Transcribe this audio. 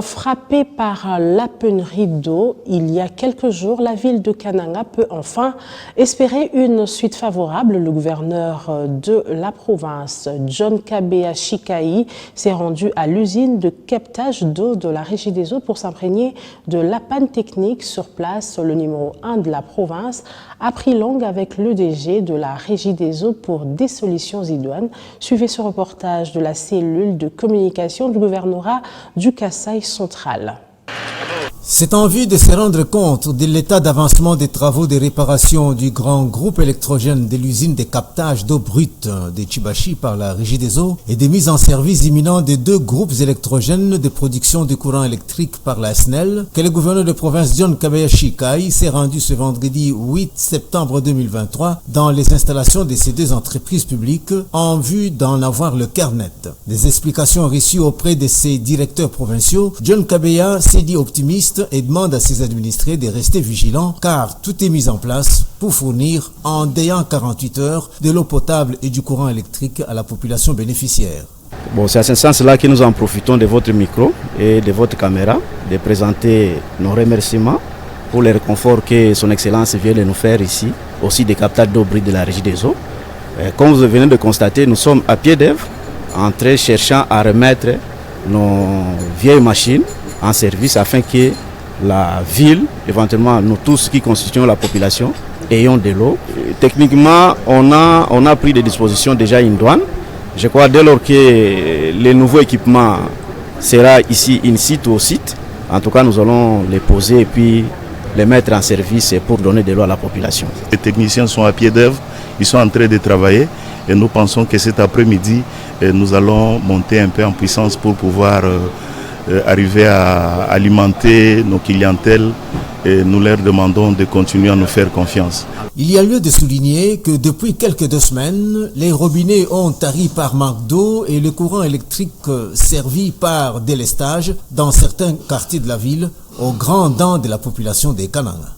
Frappée par la pénurie d'eau, il y a quelques jours, la ville de Kananga peut enfin espérer une suite favorable. Le gouverneur de la province, John Kabea Chikai, s'est rendu à l'usine de captage d'eau de la Régie des eaux pour s'imprégner de la panne technique sur place. Le numéro 1 de la province a pris langue avec l'EDG de la Régie des eaux pour des solutions idoines. Suivez ce reportage de la cellule de communication du gouvernorat du Kasaï central. C'est en vue de se rendre compte de l'état d'avancement des travaux de réparation du grand groupe électrogène de l'usine de captage d'eau brute de Chibachi par la Régie des eaux et des mises en service imminentes des deux groupes électrogènes de production de courant électrique par la SNEL que le gouverneur de province John Kabea Chikai s'est rendu ce vendredi 8 septembre 2023 dans les installations de ces deux entreprises publiques en vue d'en avoir le cœur net. Des explications reçues auprès de ses directeurs provinciaux, John Kabea s'est dit optimiste et demande à ses administrés de rester vigilants car tout est mis en place pour fournir en délai 48 heures de l'eau potable et du courant électrique à la population bénéficiaire. Bon, c'est à ce sens-là que nous en profitons de votre micro et de votre caméra de présenter nos remerciements pour le réconfort que son Excellence vient de nous faire ici, aussi des captages d'eau brute de la Régie des eaux. Comme vous venez de constater, nous sommes à pied d'œuvre en train cherchant à remettre nos vieilles machines en service afin que la ville, éventuellement nous tous qui constituons la population, ayons de l'eau. Techniquement, on a pris des dispositions déjà in douane. Je crois dès lors que le nouveau équipement sera ici in situ au site, en tout cas nous allons les poser et puis les mettre en service pour donner de l'eau à la population. Les techniciens sont à pied d'œuvre, ils sont en train de travailler et nous pensons que cet après-midi, nous allons monter un peu en puissance pour pouvoir arriver à alimenter nos clientèles et nous leur demandons de continuer à nous faire confiance. Il y a lieu de souligner que depuis quelques 2 semaines, les robinets ont tari par manque d'eau et le courant électrique servi par délestage dans certains quartiers de la ville, au grand dam de la population des Kananga.